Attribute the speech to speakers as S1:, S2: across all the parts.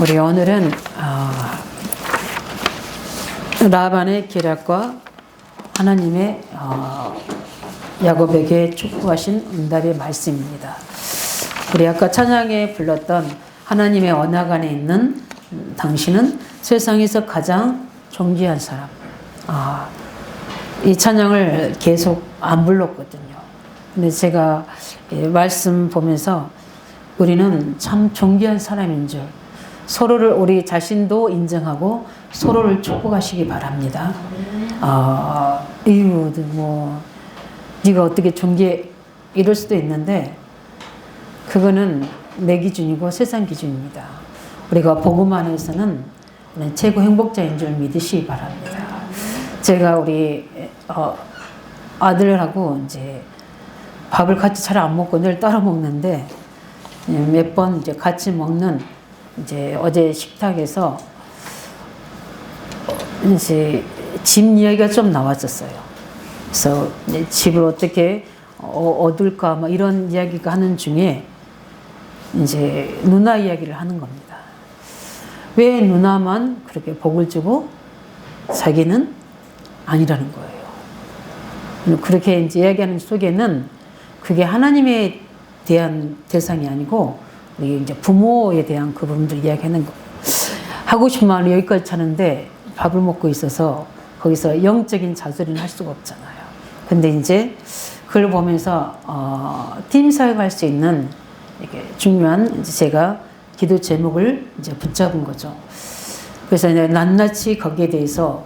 S1: 우리 오늘은 라반의 계략과 하나님의 야곱에게 축복하신 응답의 말씀입니다. 우리 아까 찬양에 불렀던 하나님의 언약 안에 있는 당신은 세상에서 가장 존귀한 사람. 이 찬양을 계속 안 불렀거든요. 근데 제가 말씀 보면서 우리는 참 존귀한 사람인 줄, 서로를 우리 자신도 인정하고 서로를 축복하시기 바랍니다. 이유도 네가 어떻게 존귀해 이럴 수도 있는데 그거는 내 기준이고 세상 기준입니다. 우리가 복음 안에서는 최고 행복자인 줄 믿으시기 바랍니다. 제가 우리 아들하고 이제 밥을 같이 잘 안 먹고 늘 따라 먹는데 몇 번 이제 같이 먹는 이제 어제 식탁에서 이제 집 이야기가 좀 나왔었어요. 그래서 집을 어떻게 얻을까 뭐 이런 이야기가 하는 중에 이제 누나 이야기를 하는 겁니다. 왜 누나만 그렇게 복을 주고 자기는 아니라는 거예요. 그렇게 이제 이야기하는 속에는 그게 하나님에 대한 대상이 아니고 우리 이제 부모에 대한 그 부분들 이야기하는 거. 하고 싶은 말은 여기까지 차는데 밥을 먹고 있어서 거기서 영적인 자소리는 할 수가 없잖아요. 근데 이제 그걸 보면서 팀 사역할 수 있는 이게 중요한 이제 제가 기도 제목을 이제 붙잡은 거죠. 그래서 이제 낱낱이 거기에 대해서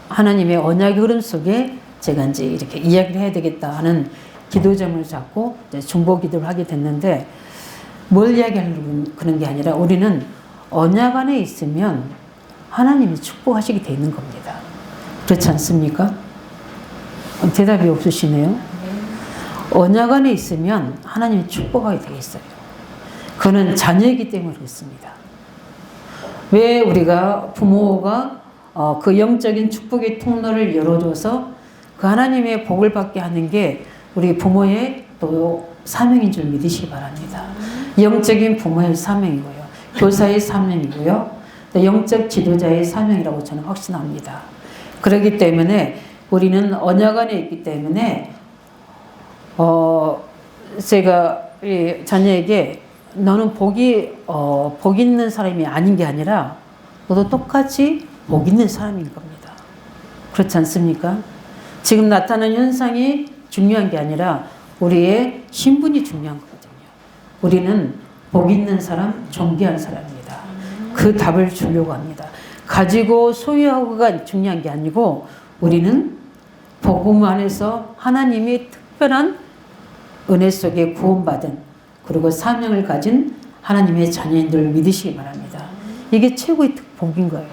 S1: 하나님의 언약의 흐름 속에 제가 이제 이렇게 이야기를 해야 되겠다 하는 기도 제목을 잡고 이제 중보 기도를 하게 됐는데 뭘 이야기하려고 그런 게 아니라 우리는 언약 안에 있으면 하나님이 축복하시게 돼 있는 겁니다. 그렇지 않습니까? 대답이 없으시네요. 언약 안에 있으면 하나님이 축복하게 돼 있어요. 그거는 자녀이기 때문에 그렇습니다. 왜 우리가 부모가 그 영적인 축복의 통로를 열어줘서 그 하나님의 복을 받게 하는 게 우리 부모의 또 사명인 줄 믿으시기 바랍니다. 영적인 부모의 사명이고요. 교사의 사명이고요. 또 영적 지도자의 사명이라고 저는 확신합니다. 그렇기 때문에 우리는 언약 안에 있기 때문에 제가 자녀에게 너는 복 있는 사람이 아닌 게 아니라 너도 똑같이 복 있는 사람인 겁니다. 그렇지 않습니까? 지금 나타나는 현상이 중요한 게 아니라 우리의 신분이 중요한 거거든요. 우리는 복 있는 사람, 존귀한 사람입니다. 그 답을 주려고 합니다. 가지고 소유하고가 중요한 게 아니고 우리는 복음 안에서 하나님이 특별한 은혜 속에 구원받은 그리고 사명을 가진 하나님의 자녀인들을 믿으시기 바랍니다. 이게 최고의 복인 거예요.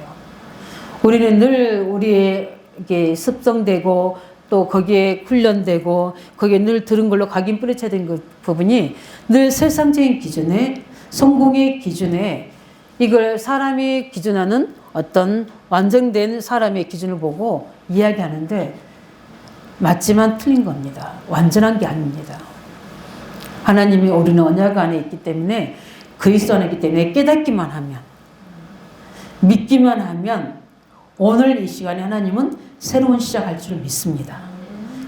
S1: 우리는 늘 우리에게 습성되고 또 거기에 훈련되고 거기에 늘 들은 걸로 각인 뿌리쳐야 되는 그 부분이 늘 세상적인 기준에 성공의 기준에 이걸 사람이 기준하는 어떤 완성된 사람의 기준을 보고 이야기하는데 맞지만 틀린 겁니다. 완전한 게 아닙니다. 하나님이 우리는 언약 안에 있기 때문에 그리스도 안에 있기 때문에 깨닫기만 하면 믿기만 하면 오늘 이 시간에 하나님은 새로운 시작할 줄 믿습니다.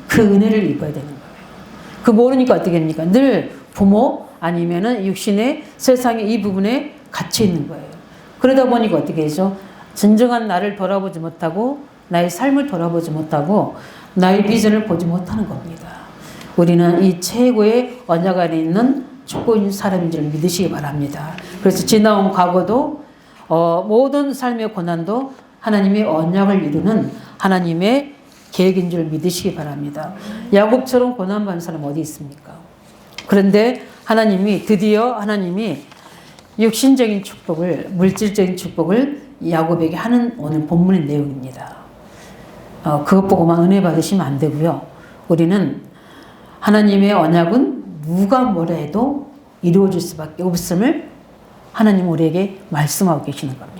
S1: 그 은혜를 입어야 되는 거예요. 그 모르니까 어떻게 됩니까? 늘 부모 아니면은 육신의 세상의 이 부분에 갇혀 있는 거예요. 그러다 보니까 어떻게 되죠? 진정한 나를 돌아보지 못하고 나의 삶을 돌아보지 못하고 나의 비전을 보지 못하는 겁니다. 우리는 이 최고의 언약 안에 있는 축복인 사람인 줄 믿으시기 바랍니다. 그래서 지나온 과거도 모든 삶의 고난도 하나님의 언약을 이루는 하나님의 계획인 줄 믿으시기 바랍니다. 야곱처럼 고난받은 사람 어디 있습니까? 그런데 드디어 하나님이 육신적인 축복을, 물질적인 축복을 야곱에게 하는 오늘 본문의 내용입니다. 그것 보고만 은혜 받으시면 안 되고요. 우리는 하나님의 언약은 누가 뭐라 해도 이루어질 수밖에 없음을 하나님 우리에게 말씀하고 계시는 겁니다.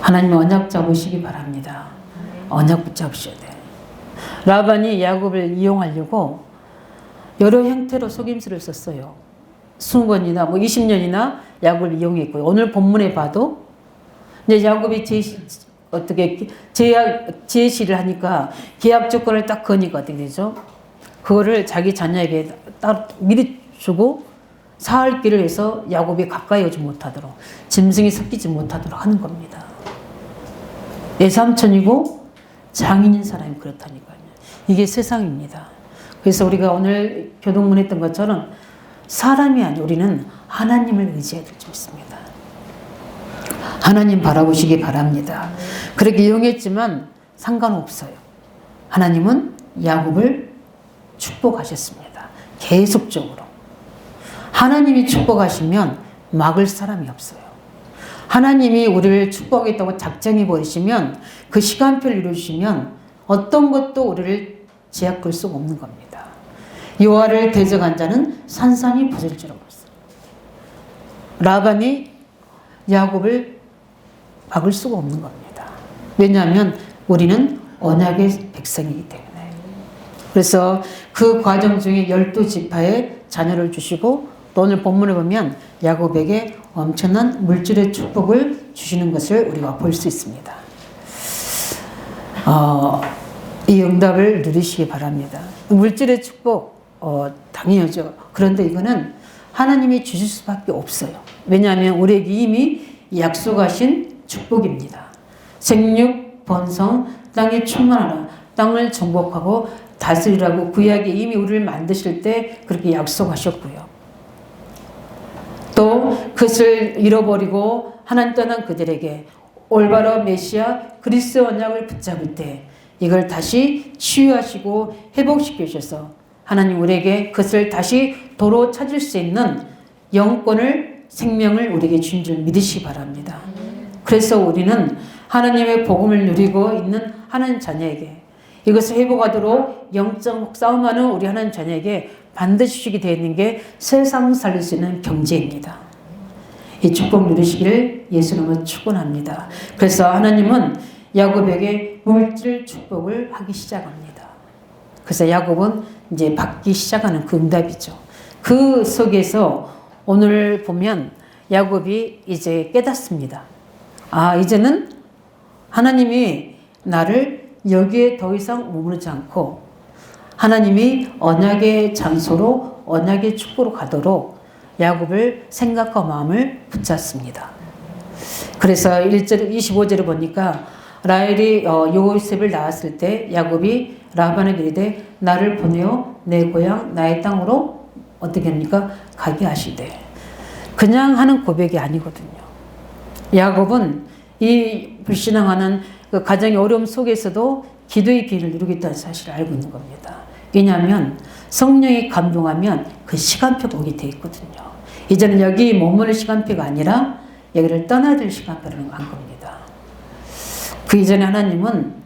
S1: 하나님 언약 잡으시기 바랍니다. 언약 붙잡으셔야 돼요. 라반이 야곱을 이용하려고 여러 형태로 속임수를 썼어요. 20번이나 뭐 20년이나 야곱을 이용했고요. 오늘 본문에 봐도 이제 야곱이 어떻게 제시를 하니까 계약 조건을 딱 거니까 어떻게 되죠? 그거를 자기 자녀에게 딱 미리 주고 사흘 길을 해서 야곱이 가까이 오지 못하도록 짐승이 섞이지 못하도록 하는 겁니다. 외삼촌이고 장인인 사람이 그렇다니까요. 이게 세상입니다. 그래서 우리가 오늘 교동문 했던 것처럼 사람이 아니고 우리는 하나님을 의지해야 될 줄 믿습니다. 하나님 바라보시기 바랍니다. 그렇게 이용했지만 상관없어요. 하나님은 야곱을 축복하셨습니다. 계속적으로. 하나님이 축복하시면 막을 사람이 없어요. 하나님이 우리를 축복하겠다고 작정해 버리시면 그 시간표를 이루시면 어떤 것도 우리를 제약할 수가 없는 겁니다. 여호와를 대적한 자는 산산이 부서질지라고 했어요. 라반이 야곱을 막을 수가 없는 겁니다. 왜냐하면 우리는 언약의 백성이기 때문에. 그래서 그 과정 중에 12지파의 자녀를 주시고 또 오늘 본문을 보면 야곱에게 엄청난 물질의 축복을 주시는 것을 우리가 볼 수 있습니다. 이 응답을 누리시기 바랍니다. 물질의 축복 당연하죠. 그런데 이거는 하나님이 주실 수밖에 없어요. 왜냐하면 우리에게 이미 약속하신 축복입니다. 생육, 번성, 땅에 충만하라. 땅을 정복하고 다스리라고 구약에 이미 우리를 만드실 때 그렇게 약속하셨고요. 또 그것을 잃어버리고 하나님 떠난 그들에게 올바로 메시아 그리스도 언약을 붙잡을 때 이걸 다시 치유하시고 회복시켜 주셔서 하나님 우리에게 그것을 다시 도로 찾을 수 있는 영권을 생명을 우리에게 주신 줄 믿으시기 바랍니다. 그래서 우리는 하나님의 복음을 누리고 있는 하나님 자녀에게 이것을 회복하도록 영적 싸움하는 우리 하나님 자녀에게 반드시 주시게 되어 있는 게 세상 살릴 수 있는 경제입니다. 이 축복 누리시기를 예수님은 축원합니다. 그래서 하나님은 야곱에게 물질 축복을 하기 시작합니다. 그래서 야곱은 이제 받기 시작하는 그 응답이죠. 그 속에서 오늘 보면 야곱이 이제 깨닫습니다. 이제는 하나님이 나를 여기에 더 이상 머무르지 않고 하나님이 언약의 장소로 언약의 축복으로 가도록 야곱을 생각과 마음을 붙잡습니다. 그래서 1절 25절을 보니까 라헬이 요셉을 낳았을 때 야곱이 라반에게 이르되 나를 보내어 내 고향 나의 땅으로 어떻게 합니까? 가게 하시되. 그냥 하는 고백이 아니거든요. 야곱은 이 불신앙하는 그 가정의 어려움 속에서도 기도의 기회를 누리겠다는 사실을 알고 있는 겁니다. 왜냐하면 성령이 감동하면 그 시간표가 오게 돼 있거든요. 이제는 여기 머무를 시간표가 아니라 여기를 떠나야 될 시간표라는 걸 안 겁니다. 그 이전에 하나님은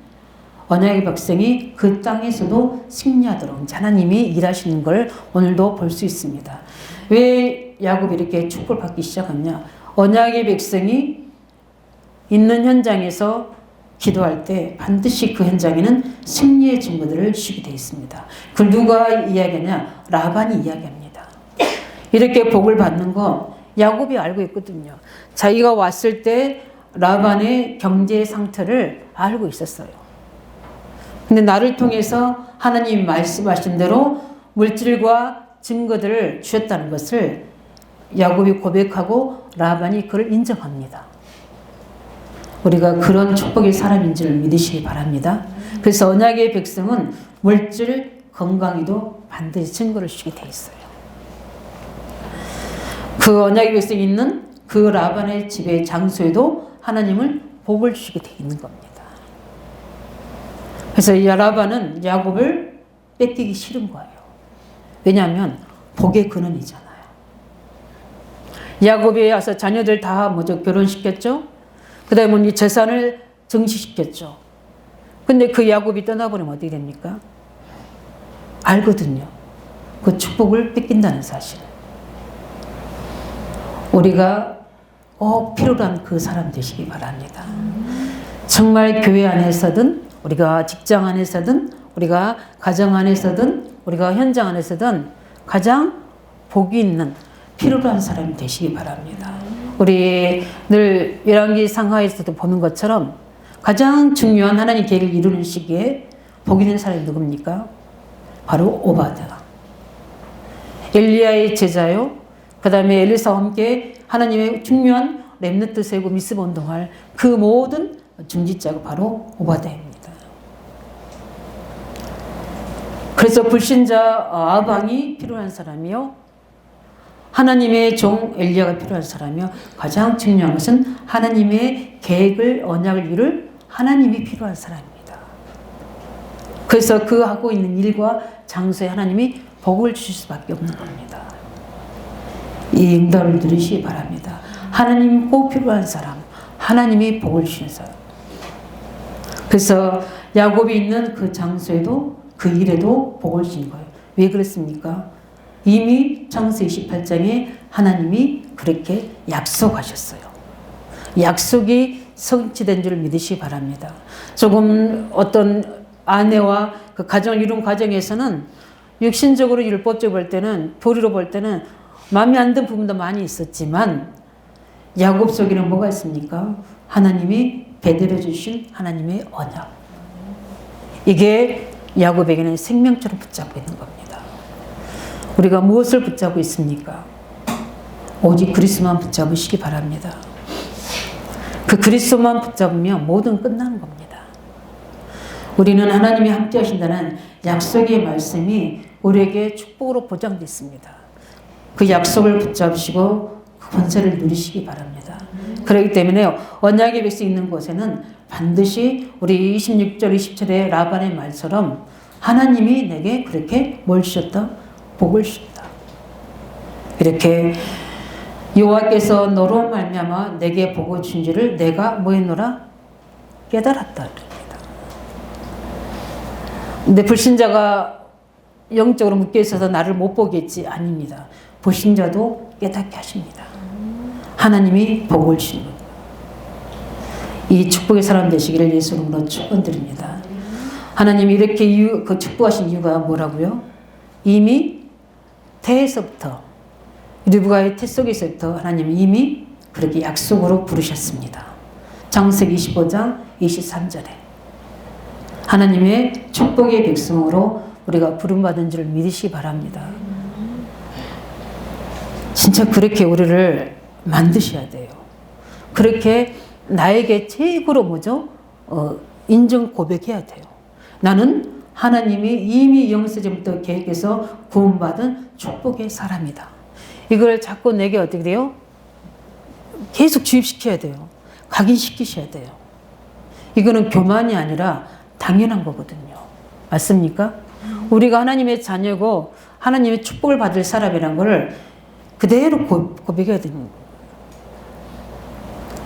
S1: 언약의 백성이 그 땅에서도 승리하도록 하나님이 일하시는 걸 오늘도 볼 수 있습니다. 왜 야곱이 이렇게 축복을 받기 시작하냐? 언약의 백성이 있는 현장에서 기도할 때 반드시 그 현장에는 승리의 증거들을 주시게 되어 있습니다. 그걸 누가 이야기하냐? 라반이 이야기합니다. 이렇게 복을 받는 거 야곱이 알고 있거든요. 자기가 왔을 때 라반의 경제 상태를 알고 있었어요. 근데 나를 통해서 하나님이 말씀하신 대로 물질과 증거들을 주셨다는 것을 야곱이 고백하고 라반이 그를 인정합니다. 우리가 그런 축복의 사람인지를 믿으시기 바랍니다. 그래서 언약의 백성은 물질, 건강에도 반드시 증거를 주게 돼 있어요. 그 언약의 백성이 있는 그 라반의 집의 장소에도 하나님은 복을 주시게 돼 있는 겁니다. 그래서 이 라반은 야곱을 뺏기기 싫은 거예요. 왜냐하면 복의 근원이잖아요. 야곱이 와서 자녀들 다 먼저 결혼시켰죠. 그 다음에 이 재산을 증식시켰죠. 근데 그 야곱이 떠나버리면 어떻게 됩니까? 알거든요. 그 축복을 뺏긴다는 사실. 우리가 꼭 필요로 한 그 사람 되시기 바랍니다. 정말 교회 안에서든 우리가 직장 안에서든 우리가 가정 안에서든 우리가 현장 안에서든 가장 복이 있는 필요로 한 사람이 되시기 바랍니다. 우리 늘 열왕기 상하에서도 보는 것처럼 가장 중요한 하나님 계획을 이루는 시기에 복 있는 사람이 누굽니까? 바로 오바드가. 엘리야의 제자요. 그 다음에 엘리사와 함께 하나님의 중요한 렘넌트 세우고 미스바 운동할 그 모든 중지자가 바로 오바드입니다. 그래서 불신자 아방이 필요한 사람이요. 하나님의 종 엘리야가 필요한 사람이요. 가장 중요한 것은 하나님의 계획을 언약을 이룰 하나님이 필요한 사람입니다. 그래서 그 하고 있는 일과 장소에 하나님이 복을 주실 수밖에 없는 겁니다. 이 응답을 누리시기 바랍니다. 하나님이 꼭 필요한 사람, 하나님이 복을 주신 사람. 그래서 야곱이 있는 그 장소에도 그 일에도 복을 주신 거예요. 왜 그랬습니까? 이미 창세 28장에 하나님이 그렇게 약속하셨어요. 약속이 성취된 줄 믿으시기 바랍니다. 조금 어떤 아내와 그 가정을 이룬 과정에서는 육신적으로 율법적으로 볼 때는 도리로 볼 때는 마음에 안 든 부분도 많이 있었지만 야곱 속에는 뭐가 있습니까? 하나님이 베들어 주신 하나님의 언약. 이게 야곱에게는 생명처럼 붙잡고 있는 겁니다. 우리가 무엇을 붙잡고 있습니까? 오직 그리스도만 붙잡으시기 바랍니다. 그 그리스도만 붙잡으면 모든 끝나는 겁니다. 우리는 하나님이 함께 하신다는 약속의 말씀이 우리에게 축복으로 보장되어 있습니다. 그 약속을 붙잡으시고 그 권세를 누리시기 바랍니다. 그렇기 때문에 언약의 백성이 있는 곳에는 반드시 우리 26절 27절의 라반의 말처럼 하나님이 내게 그렇게 뭘 주셨다? 복을 주셨다. 이렇게 여호와께서 너로 말미암아 내게 복을 주신 줄을 내가 뭐 했노라? 깨달았다. 근데 불신자가 영적으로 묶여 있어서 나를 못 보겠지? 아닙니다. 보신 자도 깨닫게 하십니다. 하나님이 복을 주시는 겁니다. 이 축복의 사람 되시기를 예수 이름으로 축원드립니다. 하나님이 이렇게 그 축복하신 이유가 뭐라고요? 이미 태에서부터 리브가의 태 속에서부터 하나님이 이미 그렇게 약속으로 부르셨습니다. 창세기 25장 23절에 하나님의 축복의 백성으로 우리가 부름받은 줄 믿으시기 바랍니다. 진짜 그렇게 우리를 만드셔야 돼요. 그렇게 나에게 최고로 뭐죠? 인정 고백해야 돼요. 나는 하나님이 이미 영세전부터 계획해서 구원받은 축복의 사람이다. 이걸 자꾸 내게 어떻게 돼요? 계속 주입시켜야 돼요. 각인시키셔야 돼요. 이거는 교만이 아니라 당연한 거거든요. 맞습니까? 우리가 하나님의 자녀고 하나님의 축복을 받을 사람이란 걸 그대로 고백해야 되는 거예요.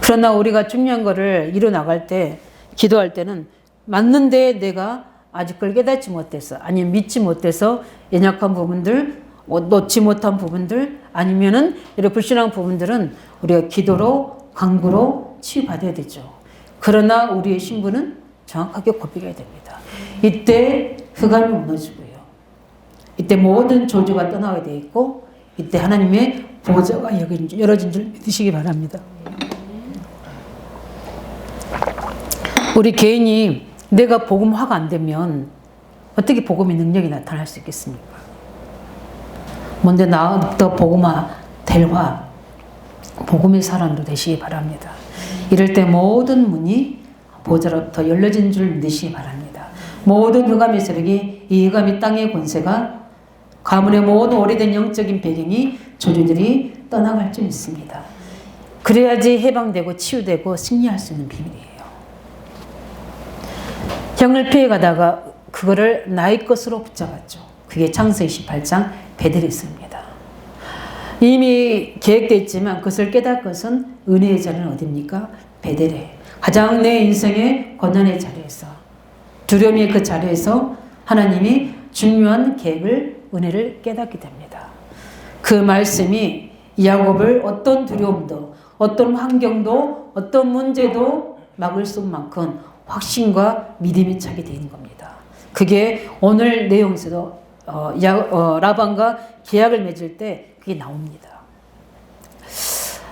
S1: 그러나 우리가 중요한 거를 이뤄나갈 때, 기도할 때는 맞는데 내가 아직 그걸 깨닫지 못해서, 아니면 믿지 못해서 연약한 부분들, 놓지 못한 부분들, 아니면은 이런 불신한 부분들은 우리가 기도로, 간구로 치유받아야 되죠. 그러나 우리의 신분은 정확하게 고백해야 됩니다. 이때 흑암이 무너지고요. 이때 모든 저주가 떠나게 되어 있고, 이때 하나님의 보좌가 열어진 줄 믿으시기 바랍니다. 우리 개인이 내가 복음화가 안 되면 어떻게 복음의 능력이 나타날 수 있겠습니까? 먼저 나부터 복음화 될화, 복음의 사람으로 되시기 바랍니다. 이럴 때 모든 문이 보좌로부터 열려진 줄 믿으시기 바랍니다. 모든 흑암의 세력이, 이 흑암의 땅의 권세가, 가문의 모든 오래된 영적인 배경이, 조주들이 떠나갈 줄 믿습니다. 그래야지 해방되고 치유되고 승리할 수 있는 비밀이에요. 형을 피해가다가 그거를 나의 것으로 붙잡았죠. 그게 창세기 28장 베델이었습니다. 이미 계획되어 있지만 그것을 깨달을 것은 은혜의 자리는 어디입니까? 베델에. 가장 내 인생의 고난의 자리에서, 두려움의 그 자리에서 하나님이 중요한 계획을, 은혜를 깨닫게 됩니다. 그 말씀이 야곱을 어떤 두려움도, 어떤 환경도, 어떤 문제도 막을 수 없는 만큼 확신과 믿음이 차게 되는 겁니다. 그게 오늘 내용에서도 라반과 계약을 맺을 때 그게 나옵니다.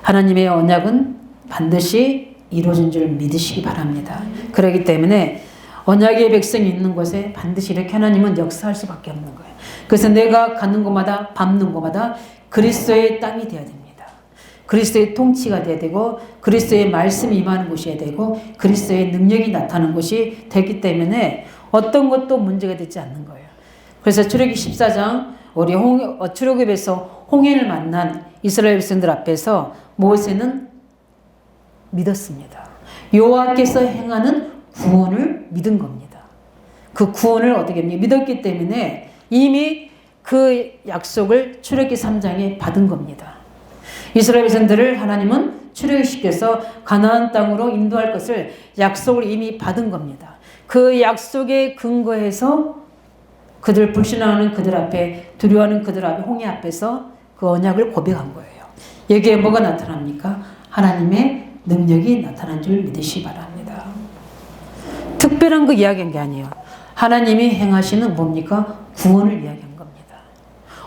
S1: 하나님의 언약은 반드시 이루어진 줄 믿으시기 바랍니다. 그렇기 때문에 언약의 백성이 있는 곳에 반드시 이렇게 하나님은 역사할 수밖에 없는 거예요. 그래서 내가 가는 곳마다 밟는 곳마다 그리스도의 땅이 되어야 됩니다. 그리스도의 통치가 되어야 되고 그리스도의 말씀이 임하는 곳이어야 되고 그리스도의 능력이 나타나는 곳이 되기 때문에 어떤 것도 문제가 되지 않는 거예요. 그래서 출애굽기 14장 우리 출애굽에서 홍해를 만난 이스라엘 백성들 앞에서 모세는 믿었습니다. 여호와께서 행하는 구원을 믿은 겁니다. 그 구원을 어떻게 믿었기 때문에 이미 그 약속을 출애굽기 3장에 받은 겁니다. 이스라엘 백성들을 하나님은 출애굽시켜서 가나안 땅으로 인도할 것을 약속을 이미 받은 겁니다. 그 약속에 근거해서 그들 불신하는 그들 앞에 두려워하는 그들 앞에 홍해 앞에서 그 언약을 고백한 거예요. 여기에 뭐가 나타납니까? 하나님의 능력이 나타난 줄 믿으시기 바랍니다. 특별한 거 이야기한 게 아니에요. 하나님이 행하시는 뭡니까? 구원을 이야기한 겁니다.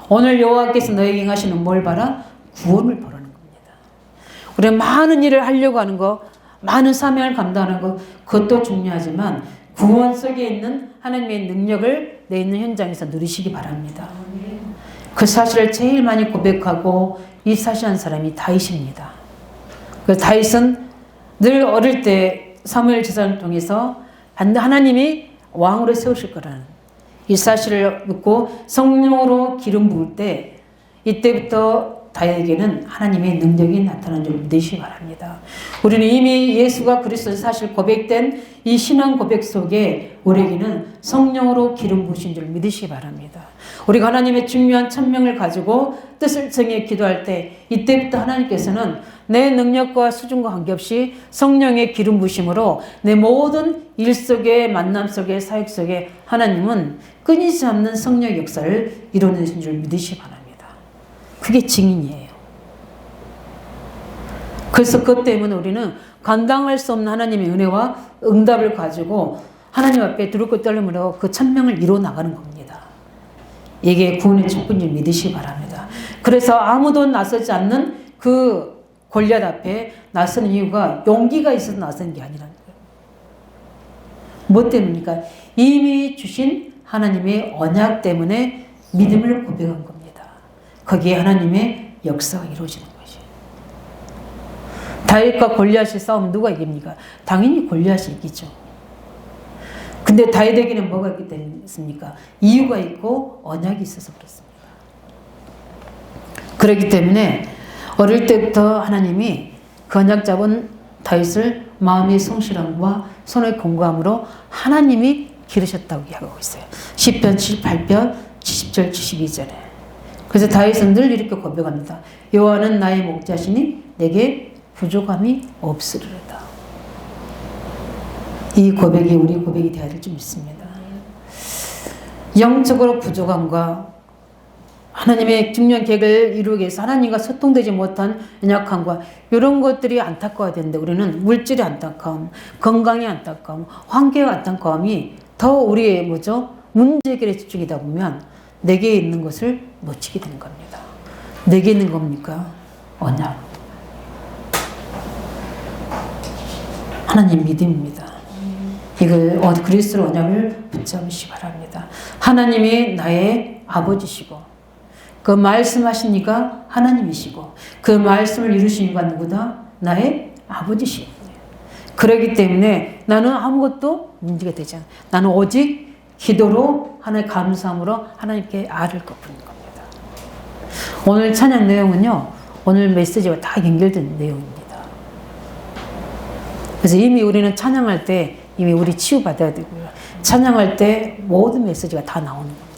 S1: 오늘 여호와께서 너에게 행하시는 뭘 봐라? 구원을 보라는 겁니다. 우리가 많은 일을 하려고 하는 거, 많은 사명을 감당하는 거, 그것도 중요하지만 구원 속에 있는 하나님의 능력을 내 있는 현장에서 누리시기 바랍니다. 그 사실을 제일 많이 고백하고 이 사실한 사람이 다윗입니다. 그 다윗은 늘 어릴 때 사무엘 제사를 통해서 하나님이 왕으로 세우실 거라는 이 사실을 믿고 성령으로 기름 부을 때 이때부터 다윗에게는 하나님의 능력이 나타난 줄 믿으시기 바랍니다. 우리는 이미 예수가 그리스도 사실 고백된 이 신앙 고백 속에 우리에게는 성령으로 기름 부으신 줄 믿으시기 바랍니다. 우리가 하나님의 중요한 천명을 가지고 뜻을 정해 기도할 때 이때부터 하나님께서는 내 능력과 수준과 관계없이 성령의 기름 부으심으로 내 모든 일 속에 만남 속에 사역 속에 하나님은 끊이지 않는 성령 역사를 이루어내신 줄 믿으시기 바랍니다. 그게 증인이에요. 그래서 그것 때문에 우리는 감당할 수 없는 하나님의 은혜와 응답을 가지고 하나님 앞에 두렵고 떨림으로 그 천명을 이루어 나가는 겁니다. 이게 구원의 축복인 믿으시기 바랍니다. 그래서 아무도 나서지 않는 그 골리앗 앞에 나서는 이유가 용기가 있어서 나서는 게 아니라는 거예요. 뭐 때문입니까? 이미 주신 하나님의 언약 때문에 믿음을 고백한 겁니다. 거기에 하나님의 역사가 이루어지는 것이에요. 다윗과 골리앗의 싸움 누가 이깁니까? 당연히 골리앗이 이기죠. 근데 다윗에게는 뭐가 있기 때문입니까? 이유가 있고 언약이 있어서 그렇습니다. 그렇기 때문에 어릴 때부터 하나님이 그 언약 잡은 다윗을 마음의 성실함과 손의 공감으로 하나님이 기르셨다고 이야기하고 있어요. 시편 78편 70절 72절에. 그래서 다윗은 늘 이렇게 고백합니다. 여호와는 나의 목자시니 내게 부족함이 없으리로다. 이 고백이 우리 고백이 되어야 될 줄 믿습니다. 영적으로 부족함과 하나님의 중요한 계획을 이루기 위해서 하나님과 소통되지 못한 연약함과 이런 것들이 안타까워야 되는데 우리는 물질의 안타까움, 건강의 안타까움, 환경의 안타까움이 더 우리의 문제 해결에 집중이다 보면 내게 있는 것을 놓치게 되는 겁니다. 내게 있는 겁니까? 언약. 하나님 믿음입니다. 이걸 그리스도 언약을 붙잡으시기 바랍니다. 하나님이 나의 아버지시고 그 말씀하신 이가 하나님이시고 그 말씀을 이루신 이가 누구다? 나의 아버지시고 그렇기 때문에 나는 아무것도 문제가 되지 않아. 나는 오직 기도로 하나님 감사함으로 하나님께 알을 갚는 겁니다. 오늘 찬양 내용은요. 오늘 메시지와 다 연결된 내용입니다. 그래서 이미 우리는 찬양할 때 이미 우리 치유받아야 되고요. 찬양할 때 모든 메시지가 다 나오는 겁니다.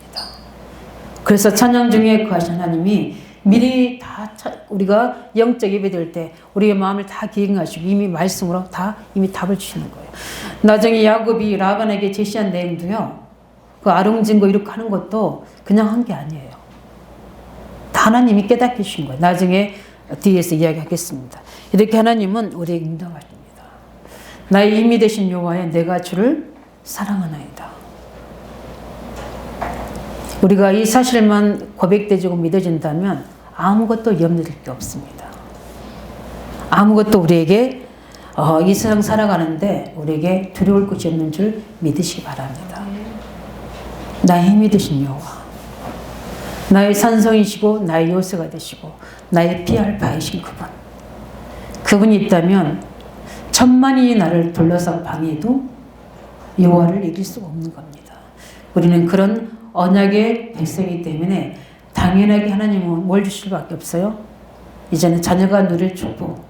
S1: 그래서 찬양 중에 그 하나님이 미리 다 우리가 영적 예배 드릴 때 우리의 마음을 다 기억하시고 이미 말씀으로 다 이미 답을 주시는 거예요. 나중에 야곱이 라반에게 제시한 내용도요. 그 아롱진거 이렇게 하는 것도 그냥 한 게 아니에요. 다 하나님이 깨닫게 주신 거예요. 나중에 뒤에서 이야기하겠습니다. 이렇게 하나님은 우리에게 인도하십니다. 나의 힘이 되신 여호와여 내가 주를 사랑하나이다. 우리가 이 사실만 고백되지고 믿어진다면 아무것도 염려될 게 없습니다. 아무것도 우리에게 이 세상 살아가는데 우리에게 두려울 것이 없는 줄 믿으시기 바랍니다. 나의 힘이 되신 여호와, 나의 산성이시고 나의 요새가 되시고 나의 피할 바이신 그분이 있다면 천만이 나를 둘러싸고 방해해도 여호와를 이길 수가 없는 겁니다. 우리는 그런 언약의 백성이기 때문에 당연하게 하나님은 뭘 주실 수밖에 없어요? 이제는 자녀가 누릴 축복,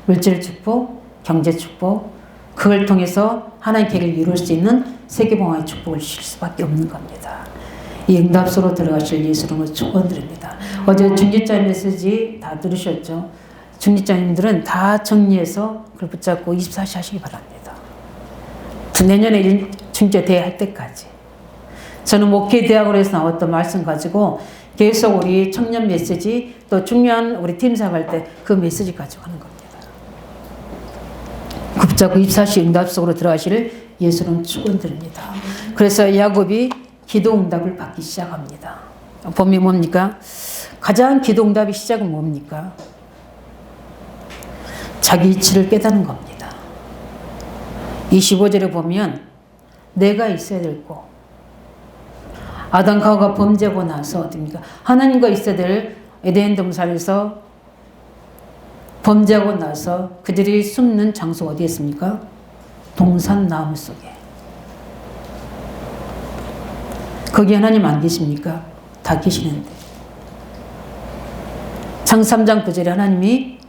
S1: 물질 축복, 경제 축복, 그걸 통해서 하나님 계획을 이룰 수 있는 세계봉화의 축복을 주실 수밖에 없는 겁니다. 이 응답소로 들어가실 예수 이름으로 축원드립니다. 어제 중직자 메시지 다 들으셨죠? 중직자님들은 다 정리해서 그걸 붙잡고 24시 하시기 바랍니다. 내년에 중직자 대회 할 때까지. 저는 목회대학으로 해서 나왔던 말씀 가지고 계속 우리 청년 메시지 또 중요한 우리 팀사업 할 때 그 메시지 가지고 하는 겁니다. 붙잡고 24시 응답 속으로 들어가시를 예수는 축원드립니다. 그래서 야곱이 기도 응답을 받기 시작합니다. 보면 뭡니까? 가장 기도 응답의 시작은 뭡니까? 자기 이치를 깨닫는 겁니다. 25절에 보면 내가 있어야 될 곳. 아담과 하와가 범죄하고 나서 어떻습니까? 하나님과 있어야 될 에덴 동산에서 범죄하고 나서 그들이 숨는 장소 어디였습니까? 동산 나무 속에. 거기 하나님 안 계십니까? 다 계시는데. 창세기 3장 9절에 하나님이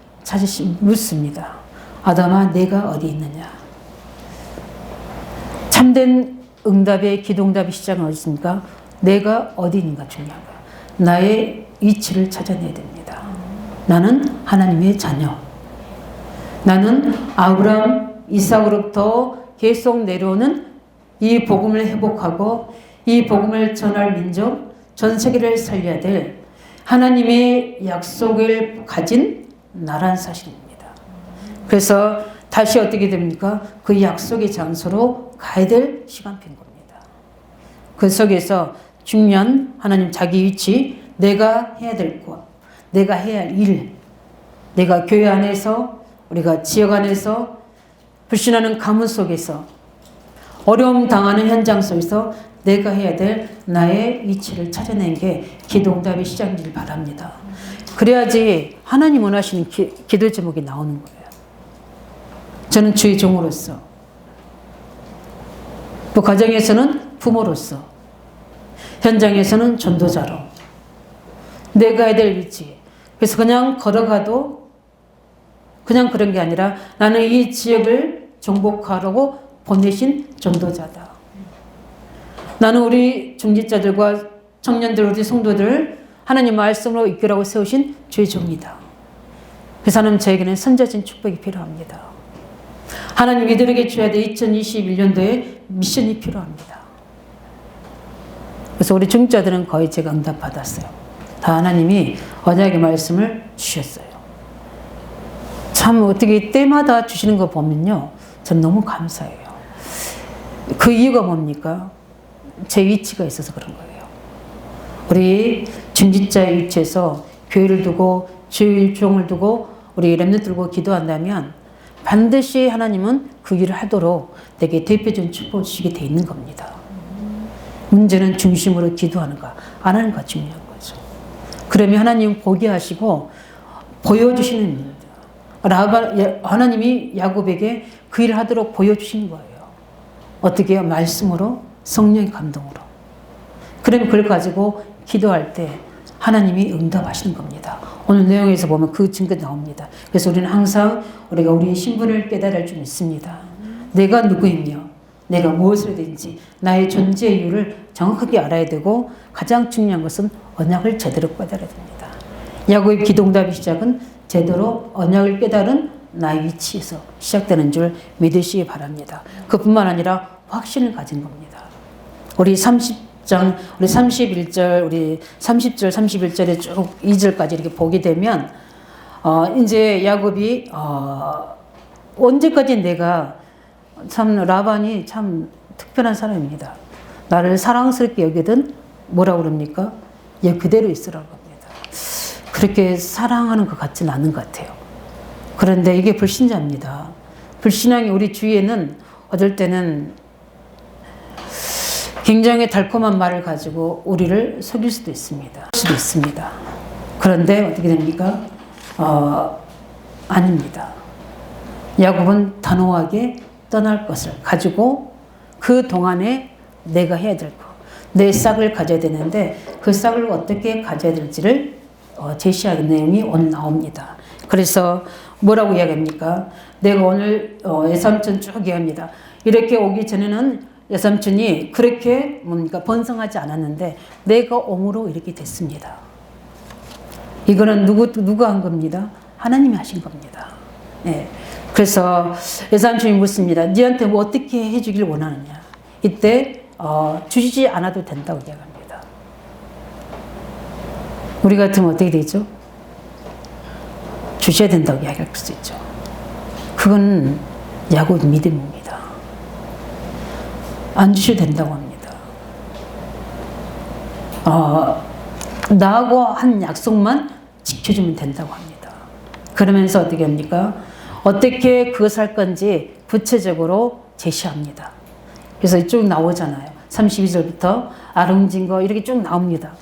S1: 묻습니다. 아담아 내가 어디 있느냐? 참된 응답의 기도응답의 시작은 어디 있습니까? 내가 어디 있는가 중요한 거야. 나의 위치를 찾아내야 됩니다. 나는 하나님의 자녀. 나는 아브라함, 이삭으로부터 계속 내려오는 이 복음을 회복하고 이 복음을 전할 민족, 전 세계를 살려야 될 하나님의 약속을 가진 나란 사실입니다. 그래서 다시 어떻게 됩니까? 그 약속의 장소로 가야 될 시간표인 겁니다. 그 속에서 중요한 하나님 자기 위치, 내가 해야 될 것, 내가 해야 할 일, 내가 교회 안에서, 우리가 지역 안에서, 불신하는 가문 속에서, 어려움 당하는 현장 속에서 내가 해야 될 나의 위치를 찾아낸 게 기도응답의 시작이길 바랍니다. 그래야지 하나님 원하시는 기도 제목이 나오는 거예요. 저는 주의 종으로서, 또 가정에서는 부모로서, 현장에서는 전도자로 내가 해야 될 위치. 그래서 그냥 걸어가도 그냥 그런 게 아니라 나는 이 지역을 정복하라고 보내신 전도자다. 나는 우리 중직자들과 청년들, 우리 성도들을 하나님 말씀으로 이끌라고 세우신 주의 종이다. 그래서 하나님 저에게는 선자진 축복이 필요합니다. 하나님 이들에게 줘야 될 2021년도에 미션이 필요합니다. 그래서 우리 중직자들은 거의 제가 응답받았어요. 다 하나님이 언약의 말씀을 주셨어요. 참 어떻게 때마다 주시는 거 보면요. 전 너무 감사해요. 그 이유가 뭡니까? 제 위치가 있어서 그런 거예요. 우리 중직자의 위치에서 교회를 두고 주일종을 두고 우리 렘넌트 들고 기도한다면 반드시 하나님은 그 일을 하도록 내게 대표적인 축복을 주시게 돼 있는 겁니다. 문제는 중심으로 기도하는가 안 하는가 중요한 거죠. 그러면 하나님 보게 하시고 보여주시는 일입니다. 하나님이 야곱에게 그 일을 하도록 보여주신 거예요. 어떻게 해요? 말씀으로, 성령의 감동으로. 그러면 그걸 가지고 기도할 때 하나님이 응답하시는 겁니다. 오늘 내용에서 보면 그 증거 나옵니다. 그래서 우리는 항상 우리가 우리의 신분을 깨달을 줄 믿습니다. 내가 누구이며 내가 무엇을 해야되는지 나의 존재 이유를 정확하게 알아야 되고 가장 중요한 것은 언약을 제대로 깨달아야 됩니다. 야곱의 기도응답의 시작은 제대로 언약을 깨달은 나의 위치에서 시작되는 줄 믿으시기 바랍니다. 그뿐만 아니라 확신을 가진 겁니다. 우리 30장, 우리 31절, 우리 30절, 31절에 쭉 2절까지 이렇게 보게 되면 이제 야곱이 언제까지 내가 참 라반이 참 특별한 사람입니다. 나를 사랑스럽게 여기든 뭐라고 그럽니까? 얘 그대로 있으라고 합니다. 그렇게 사랑하는 것 같지는 않은 것 같아요. 그런데 이게 불신자입니다. 불신앙이 우리 주위에는 어떨 때는 굉장히 달콤한 말을 가지고 우리를 속일 수도 있습니다. 그런데 어떻게 됩니까? 아닙니다. 야곱은 단호하게 떠날 것을 가지고 그 동안에 내가 해야 될 것, 내 싹을 가져야 되는데 그 싹을 어떻게 가져야 될지를 제시하는 내용이 오늘 나옵니다. 그래서 뭐라고 이야기합니까? 내가 오늘 외삼촌 쭉 이야기합니다. 이렇게 오기 전에는 외삼촌이 그렇게 뭡니까 번성하지 않았는데 내가 옴으로 이렇게 됐습니다. 이거는 누가 한 겁니다? 하나님이 하신 겁니다. 네. 그래서 외삼촌이 묻습니다. 너한테 뭐 어떻게 해주길 원하느냐? 이때 주시지 않아도 된다고 이야기합니다. 우리 같으면 어떻게 되죠? 주셔야 된다고 이야기할 수 있죠. 그건 야곱 믿음입니다. 안 주셔도 된다고 합니다. 나하고 한 약속만 지켜주면 된다고 합니다. 그러면서 어떻게 합니까? 어떻게 그것을 할 건지 구체적으로 제시합니다. 그래서 쭉 나오잖아요. 32절부터 아름진 거 이렇게 쭉 나옵니다.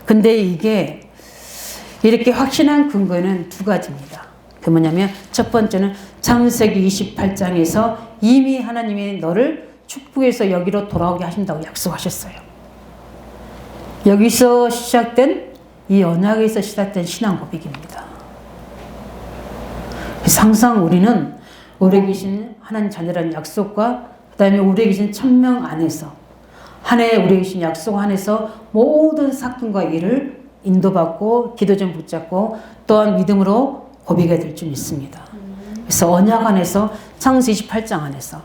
S1: 근데 이게 이렇게 확신한 근거는 두 가지입니다. 그 뭐냐면 첫 번째는 창세기 28장에서 이미 하나님이 너를 축복해서 여기로 돌아오게 하신다고 약속하셨어요. 여기서 시작된 이 언약에서 시작된 신앙 고백입니다. 항상 우리는 우리에 계신 하나님 자녀라는 약속과 그 다음에 우리에 계신 천명 안에서 한 해 우리에 계신 약속 안에서 모든 사건과 일을 인도받고 기도 좀 붙잡고 또한 믿음으로 고백해야 될 줄 믿습니다. 그래서 언약 안에서 창세기 28장 안에서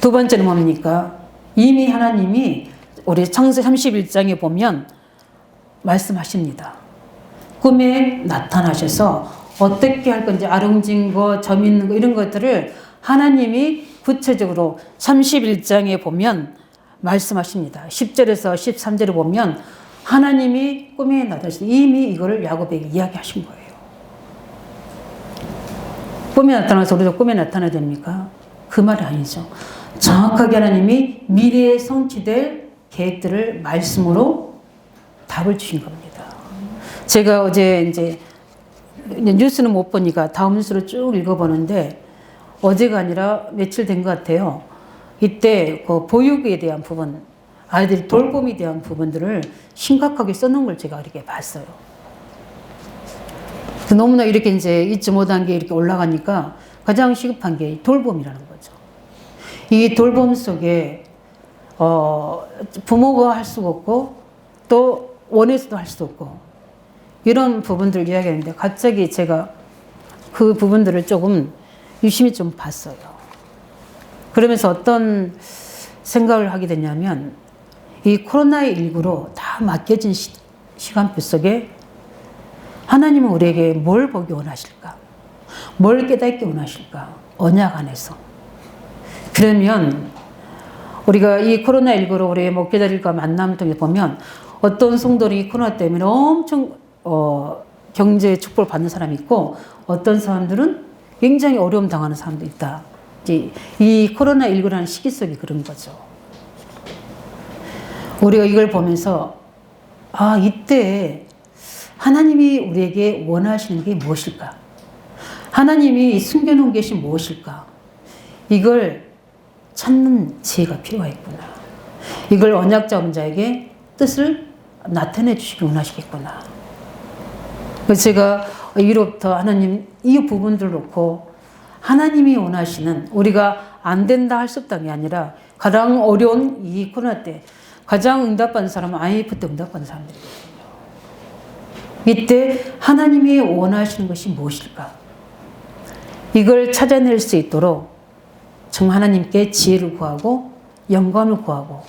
S1: 두 번째는 뭡니까? 이미 하나님이 우리 창세기 31장에 보면 말씀하십니다. 꿈에 나타나셔서 어떻게 할 건지 아름진 거, 점 있는 거 이런 것들을 하나님이 구체적으로 31장에 보면 말씀하십니다. 10절에서 13절에 보면 하나님이 꿈에 나타나셔서 이미 이거를 야곱에게 이야기하신 거예요. 꿈에 나타나서 우리도 꿈에 나타나야 됩니까? 그 말이 아니죠. 정확하게 하나님이 미래에 성취될 계획들을 말씀으로 답을 주신 겁니다. 제가 어제 이제 뉴스는 못 보니까 다음 뉴스를 쭉 읽어보는데 어제가 아니라 며칠 된 것 같아요. 이때 그 보육에 대한 부분, 아이들 돌봄에 대한 부분들을 심각하게 써놓은 걸 제가 이렇게 봤어요. 너무나 이렇게 이제 2.5단계 이렇게 올라가니까 가장 시급한 게 돌봄이라는 거죠. 이 돌봄 속에 부모가 할 수가 없고 또 원해서도 할 수 없고 이런 부분들을 이야기하는데 갑자기 제가 그 부분들을 조금 유심히 좀 봤어요. 그러면서 어떤 생각을 하게 되냐면 이 코로나19로 다 맡겨진 시간표 속에 하나님은 우리에게 뭘 보기 원하실까? 뭘 깨닫기 원하실까? 언약 안에서. 그러면 우리가 이 코로나19로 우리의 목회자들과 만남을 통해 보면 어떤 성도들이 코로나 때문에 엄청 경제 축복을 받는 사람이 있고 어떤 사람들은 굉장히 어려움 당하는 사람도 있다. 이 코로나19라는 시기 속에 그런 거죠. 우리가 이걸 보면서 이때 하나님이 우리에게 원하시는 게 무엇일까? 하나님이 숨겨놓은 것이 무엇일까? 이걸 찾는 지혜가 필요하겠구나. 이걸 언약자자에게 뜻을 나타내 주시기 원하시겠구나. 그래서 제가 이로부터 하나님 이 부분들을 놓고 하나님이 원하시는 우리가 안 된다 할 수 없다는 게 아니라 가장 어려운 이 코로나 때 가장 응답받는 사람은 IMF 때 응답받는 사람들이거든요. 이때 하나님이 원하시는 것이 무엇일까? 이걸 찾아낼 수 있도록 정말 하나님께 지혜를 구하고 영감을 구하고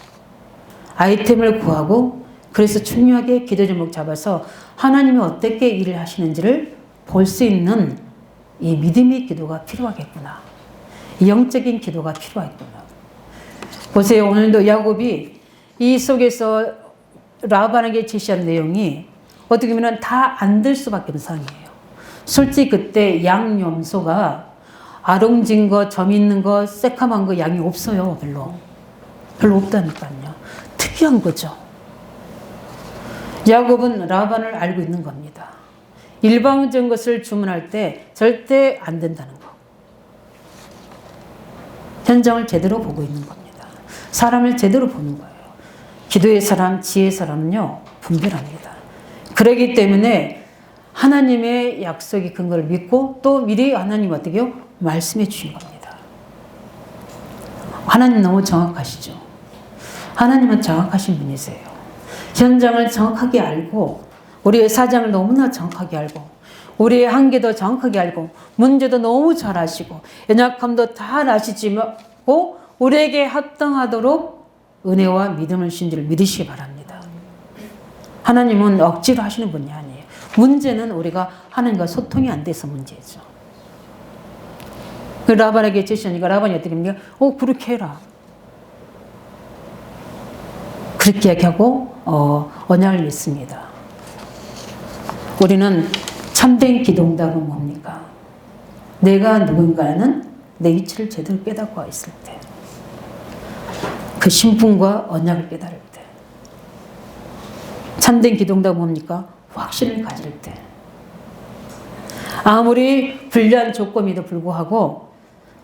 S1: 아이템을 구하고 그래서 중요하게 기도 제목 잡아서 하나님이 어떻게 일을 하시는지를 볼 수 있는 이 믿음의 기도가 필요하겠구나. 이 영적인 기도가 필요하겠구나. 보세요. 오늘도 야곱이 이 속에서 라반에게 제시한 내용이 어떻게 보면 다 안 될 수밖에 없는 상황이에요. 솔직히 그때 양 염소가 아롱진 거, 점 있는 거, 새카만 거 양이 없어요. 별로 없다니까요. 특이한 거죠. 야곱은 라반을 알고 있는 겁니다. 일방적인 것을 주문할 때 절대 안 된다는 거. 현장을 제대로 보고 있는 겁니다. 사람을 제대로 보는 거예요. 기도의 사람, 지혜의 사람은요, 분별합니다. 그러기 때문에 하나님의 약속의 근거를 믿고 또 미리 하나님 어떻게 해요? 말씀해 주신 겁니다. 하나님 너무 정확하시죠? 하나님은 정확하신 분이세요. 현장을 정확하게 알고 우리의 사정을 너무나 정확하게 알고 우리의 한계도 정확하게 알고 문제도 너무 잘 아시고 연약함도 다 아시지만 우리에게 합당하도록 은혜와 믿음을 주신 줄 믿으시기 바랍니다. 하나님은 억지로 하시는 분이 아니에요. 문제는 우리가 하나님과 소통이 안 돼서 문제죠. 그 라반에게 주시니까 라반이 어떻게 합니까? 그렇게 해라. 그렇게 얘기하고 언약을 맺습니다. 우리는 참된 기도응답은 뭡니까? 내가 누군가는 내 위치를 제대로 깨닫고 있을 때, 그 신분과 언약을 깨달을 때, 참된 기도응답은 뭡니까? 확신을 가질 때, 아무리 불리한 조건에도 불구하고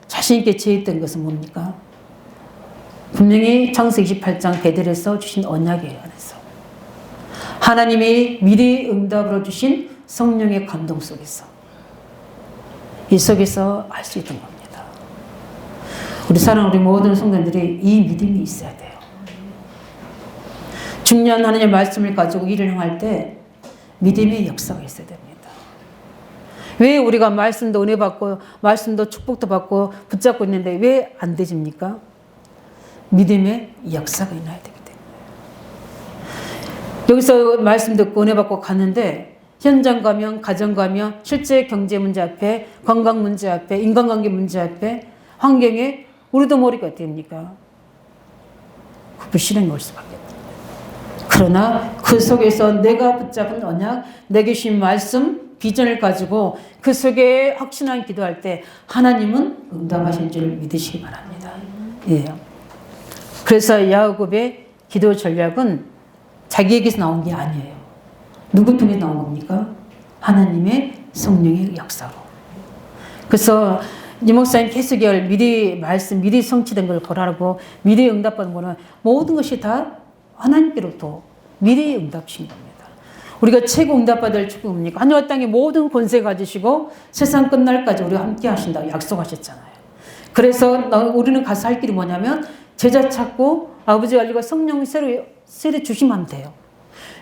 S1: 자신 있게 제했던 것은 뭡니까? 분명히 창세기 28장 베델에서 주신 언약에 관해서 하나님이 미리 응답으로 주신 성령의 감동 속에서 이 속에서 알 수 있던 겁니다. 우리 모든 성도들이 이 믿음이 있어야 돼요. 중요한 하나님의 말씀을 가지고 일을 행할 때 믿음의 역사가 있어야 됩니다. 왜 우리가 말씀도 은혜 받고 말씀도 축복도 받고 붙잡고 있는데 왜 안 되집니까? 믿음의 역사가 있어야 되기 때문에. 여기서 말씀 듣고 은혜 받고 갔는데 현장 가면 가정 가면 실제 경제 문제 앞에 건강 문제 앞에 인간관계 문제 앞에 환경에 우리도 머리가 어떻게 됩니까? 불신앙이 올 수밖에 없습니다. 그러나 그 속에서 내가 붙잡은 언약, 내게 주신 말씀, 비전을 가지고 그 속에 확신한 기도할 때 하나님은 응답하신 줄 믿으시기 바랍니다. 예. 그래서 야곱의 기도 전략은 자기에게서 나온 게 아니에요. 누구 통해 나온 겁니까? 하나님의 성령의 역사로. 그래서 이 목사님 계속 미리 말씀, 미리 성취된 걸 보라고 미리 응답받는 거는 모든 것이 다 하나님께로부터 미리 응답신 겁니다. 우리가 최고 응답받을 축복이 뭡니까? 하늘과 땅의 모든 권세 가지시고 세상 끝날까지 우리가 함께 하신다고 약속하셨잖아요. 그래서 우리는 가서 할 길이 뭐냐면 제자 찾고 아버지 알리고 성령이 새로 주시면 돼요.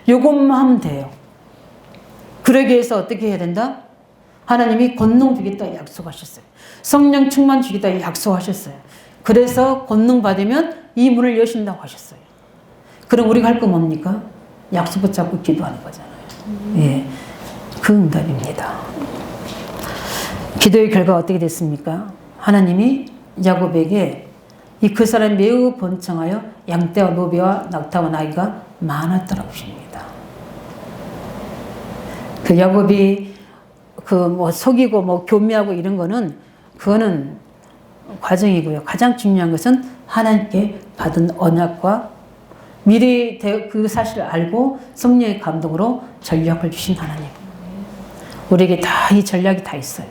S1: 요것만 하면 돼요. 그러기 위해서 어떻게 해야 된다? 하나님이 권능 주겠다 약속하셨어요. 성령 충만 주겠다 약속하셨어요. 그래서 권능 받으면 이 문을 여신다고 하셨어요. 그럼 우리가 할 거 뭡니까? 약속 붙잡고 기도하는 거잖아요. 예, 그 응답입니다. 기도의 결과가 어떻게 됐습니까? 하나님이 야곱에게 그 사람이 매우 번창하여 양떼와 노비와 낙타와 나귀가 많았더라고 하십니다. 그 야곱이 속이고 교미하고 이런 거는 그거는 과정이고요. 가장 중요한 것은 하나님께 받은 언약과 미리 그 사실을 알고 성령의 감동으로 전략을 주신 하나님. 우리에게 다 이 전략이 다 있어요.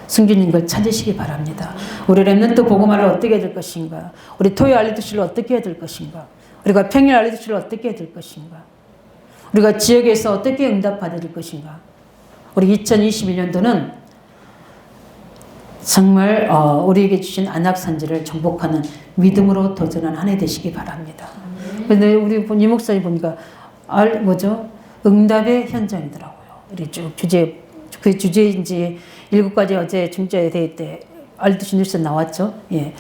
S1: 승준님 걸 찾으시기 바랍니다. 우리 렘넌트 복음화를 어떻게 해야 될 것인가? 우리 토요 알리트시를 어떻게 해야 될 것인가? 우리가 평일 알리트시를 어떻게 해야 될 것인가? 우리가 지역에서 어떻게 응답받아야 될 것인가? 우리 2021년도는 정말 우리에게 주신 안악산지를 정복하는 믿음으로 도전한 한 해 되시기 바랍니다. 근데 우리 이 목사님 보니까 응답의 현장이더라고요. 우리 쭉 그 주제인지 7가지 어제 중재 대회 때 알듯이 뉴스 나왔죠. 예.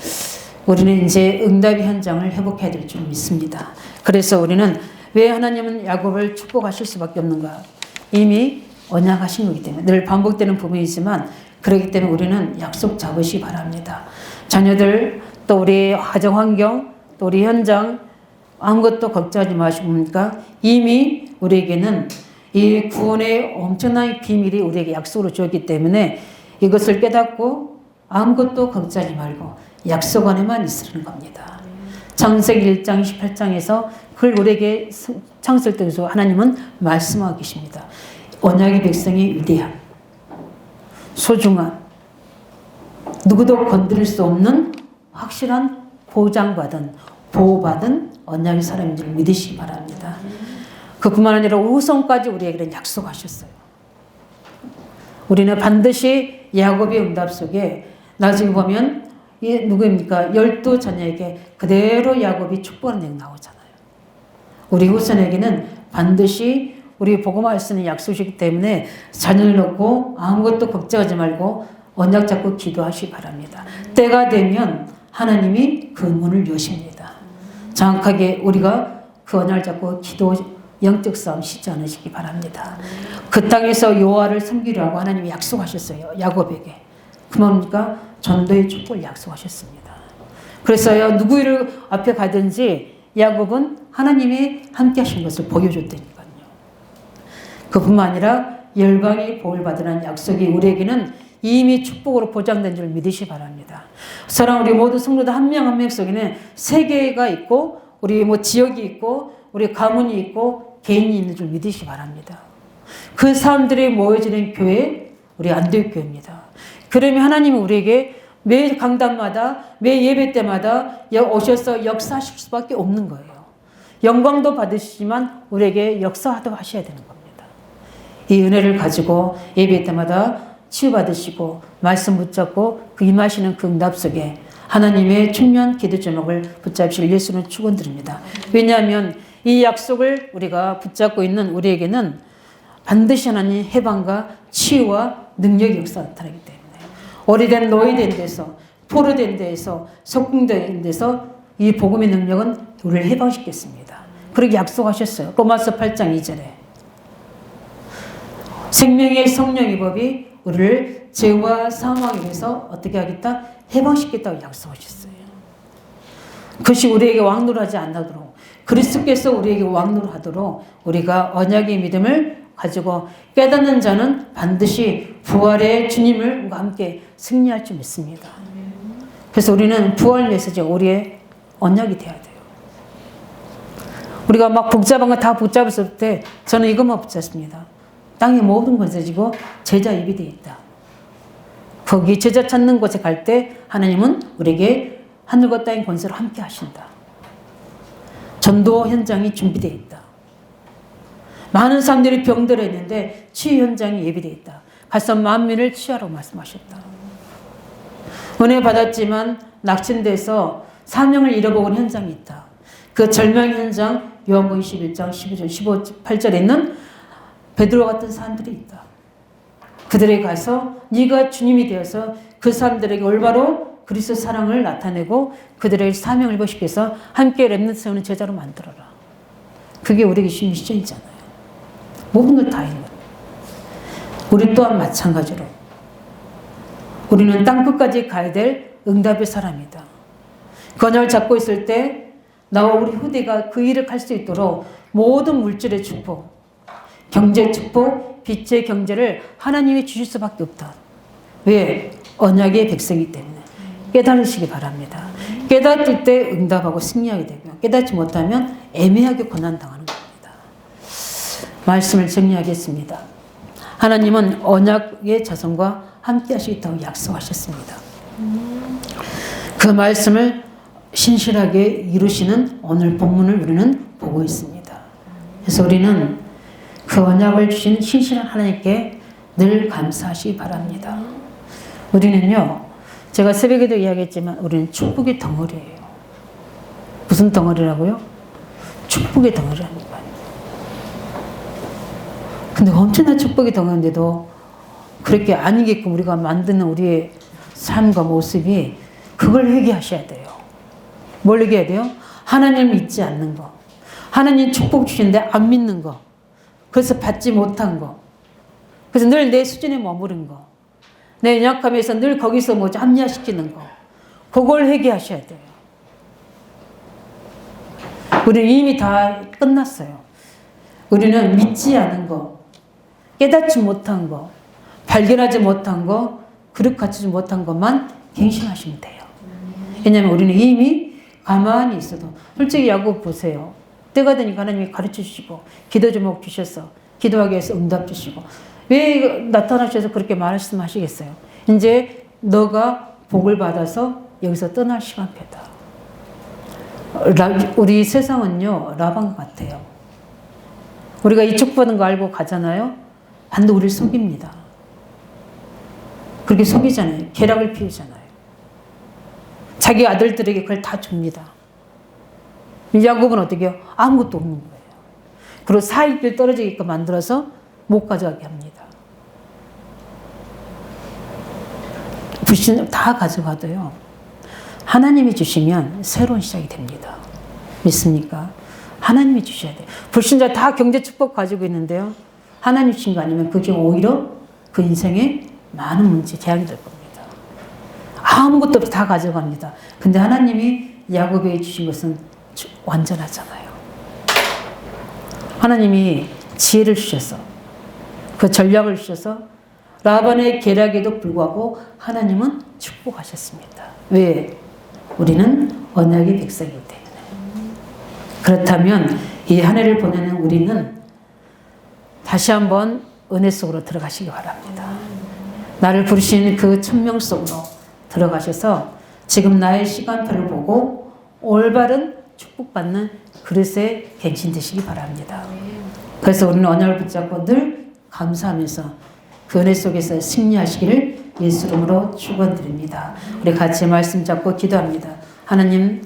S1: 우리는 이제 응답의 현장을 회복해야 될 줄 믿습니다. 그래서 우리는 왜 하나님은 야곱을 축복하실 수밖에 없는가? 이미 언약하신 거기 때문에 늘 반복되는 부분이지만 그렇기 때문에 우리는 약속 잡으시기 바랍니다. 자녀들 또 우리 가정 환경 또 우리 현장 아무것도 걱정하지 마시고 뭡니까? 이미 우리에게는 이 구원의 엄청난 비밀이 우리에게 약속으로 주었기 때문에 이것을 깨닫고 아무것도 걱정하지 말고 약속 안에만 있으라는 겁니다. 창세기 1장 18장에서 그걸 우리에게 창세를 통해서 하나님은 말씀하고 계십니다. 언약의 백성이 위대한, 소중한, 누구도 건드릴 수 없는 확실한 보장받은, 보호받은 언약의 사람인 줄 믿으시기 바랍니다. 그뿐만 아니라 우성까지 우리에게는 약속하셨어요. 우리는 반드시 야곱의 응답 속에 나중에 보면 이 누구입니까? 12 자녀에게 그대로 야곱이 축복하는 내용 나오잖아요. 우리 후손에게는 반드시 우리 복음할 수 있는 약속이기 때문에 자녀를 놓고 아무것도 걱정하지 말고 언약 잡고 기도하시기 바랍니다. 때가 되면 하나님이 그 문을 여십니다. 정확하게 우리가 그 언약을 잡고 기도 영적 싸움 쉽지 않으시기 바랍니다. 그 땅에서 여호와를 섬기라고 하나님이 약속하셨어요. 야곱에게. 그 뭡니까? 전도의 축복을 약속하셨습니다. 그래서요, 누구를 앞에 가든지 야곱은 하나님이 함께 하신 것을 보여줬다니까요. 그뿐만 아니라 열방이 복을 받으라는 약속이 우리에게는 이미 축복으로 보장된 줄 믿으시 바랍니다. 사랑 우리 모든 성도들 한 명 한 명 속에는 세계가 있고 우리 지역이 있고 우리 가문이 있고 개인이 있는 줄 믿으시 바랍니다. 그 사람들이 모여지는 교회 우리 안도교회입니다. 그러면 하나님은 우리에게 매 강단마다 매 예배 때마다 오셔서 역사하실 수밖에 없는 거예요. 영광도 받으시지만 우리에게 역사하도록 하셔야 되는 겁니다. 이 은혜를 가지고 예배 때마다 치유받으시고 말씀 붙잡고 그 임하시는 그 응답 속에 하나님의 중요한 기도 제목을 붙잡으실 예수는 축원드립니다. 왜냐하면 이 약속을 우리가 붙잡고 있는 우리에게는 반드시 하나님 해방과 치유와 능력의 역사가 나타나기 때문에 오래된 노예된 데서 포로된 데에서 석궁된 데서 이 복음의 능력은 우리를 해방시켰습니다. 그렇게 약속하셨어요. 로마서 8장 2절에 생명의 성령의 법이 우리를 죄와 사망에서 어떻게 하겠다? 해방시켰다고 약속하셨어요. 그것이 우리에게 왕노하지 않도록 그리스도께서 우리에게 왕노하도록 우리가 언약의 믿음을 가지고 깨닫는 자는 반드시 부활의 주님을 함께 승리할 줄 믿습니다. 그래서 우리는 부활 메시지가 우리의 언약이 돼야 돼요. 우리가 막 복잡한 거 다 붙잡았을 때 저는 이것만 붙잡습니다. 땅의 모든 것을 지고 제자 입이 되어 있다. 거기 제자 찾는 곳에 갈 때 하나님은 우리에게 하늘과 땅의 권세로 함께 하신다. 전도 현장이 준비되어 있다. 많은 사람들이 병들어 있는데 치유 현장이 예비되어 있다. 가서 만민을 치유하라고 말씀하셨다. 은혜 받았지만 낙진돼서 사명을 잃어버린 현장이 있다. 그 절명 현장 요한복음 21장 12절 18절에 있는 베드로 같은 사람들이 있다. 그들에게 가서 네가 주님이 되어서 그 사람들에게 올바로 그리스도 사랑을 나타내고 그들에게 사명을 입으시켜서 함께 렘넌트 세우는 제자로 만들어라. 그게 우리에게 주신 미션이잖아요. 모든 걸 다 있는. 우리 또한 마찬가지로 우리는 땅끝까지 가야 될 응답의 사람이다. 그걸 잡고 있을 때 나와 우리 후대가 그 일을 할 수 있도록 모든 물질의 축복, 경제 축복, 빛의 경제를 하나님이 주실 수밖에 없다. 왜? 언약의 백성이기 때문에. 깨달으시기 바랍니다. 깨닫을 때 응답하고 승리하게 되고 깨닫지 못하면 애매하게 고난당하는 겁니다. 말씀을 정리하겠습니다. 하나님은 언약의 자손과 함께 하시겠다고 약속하셨습니다. 그 말씀을 신실하게 이루시는 오늘 본문을 우리는 보고 있습니다. 그래서 우리는 그 언약을 주신 신실한 하나님께 늘 감사하시기 바랍니다. 우리는요, 제가 새벽에도 이야기했지만 우리는 축복의 덩어리예요. 무슨 덩어리라고요? 축복의 덩어리랍니다. 근데 엄청난 축복의 덩어리인데도 그렇게 아니게끔 우리가 만드는 우리의 삶과 모습이 그걸 회개하셔야 돼요. 뭘 회개해야 돼요? 하나님을 믿지 않는 거. 하나님 축복 주시는데 안 믿는 거. 그래서 받지 못한 거. 그래서 늘 내 수준에 머무른 거. 내 연약함에서 늘 거기서 합리화시키는 거. 그걸 회개하셔야 돼요. 우리는 이미 다 끝났어요. 우리는 믿지 않은 거. 깨닫지 못한 거, 발견하지 못한 거, 그릇 갖추지 못한 것만 갱신하시면 돼요. 왜냐하면 우리는 이미 가만히 있어도 솔직히 야곱 보세요. 때가 되니까 하나님이 가르쳐 주시고 기도 제목 주셔서 기도하기 위해서 응답 주시고 왜 나타나셔서 그렇게 말씀하시겠어요? 이제 너가 복을 받아서 여기서 떠날 시간표다. 우리 세상은요 라방 같아요. 우리가 이 축복받은 거 알고 가잖아요. 반드시 우리를 속입니다. 그렇게 속이잖아요. 계략을 피우잖아요. 자기 아들들에게 그걸 다 줍니다. 야곱은 어떻게 해요? 아무것도 없는 거예요. 그리고 사익을 떨어지게끔 만들어서 못 가져가게 합니다. 불신 다 가져가도요. 하나님이 주시면 새로운 시작이 됩니다. 믿습니까? 하나님이 주셔야 돼요. 불신자 다 경제 축복 가지고 있는데요. 하나님 주신 거 아니면 그게 오히려 그 인생에 많은 문제, 재앙이 될 겁니다. 아무것도 없이 다 가져갑니다. 근데 하나님이 야곱에게 주신 것은 완전하잖아요. 하나님이 지혜를 주셔서 그 전략을 주셔서 라반의 계략에도 불구하고 하나님은 축복하셨습니다. 왜? 우리는 언약의 백성이기 때문에. 그렇다면 이 한 해를 보내는 우리는 다시 한번 은혜 속으로 들어가시기 바랍니다. 나를 부르신 그 천명 속으로 들어가셔서 지금 나의 시간표를 보고 올바른 축복받는 그릇에 갱신되시기 바랍니다. 그래서 우리는 언약을 붙잡고 늘 감사하면서 그 은혜 속에서 승리하시기를 예수 이름으로 축원드립니다. 우리 같이 말씀 잡고 기도합니다. 하나님,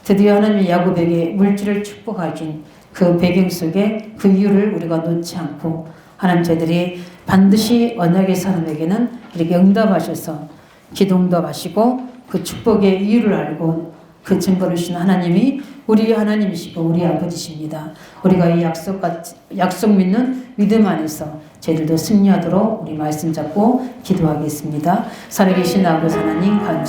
S1: 드디어 하나님이 야곱에게 물질을 축복하신 그 배경 속에 그 이유를 우리가 놓지 않고 하나님 저희들이 반드시 언약의 사람에게는 이렇게 응답하셔서 기도 응답하시고 그 축복의 이유를 알고 그 증거를 주신 하나님이 우리 하나님이시고 우리 아버지십니다. 우리가 이 약속 믿는 믿음 안에서 저희들도 승리하도록 우리 말씀 잡고 기도하겠습니다. 살아계신 아버지 하나님 감사합니다.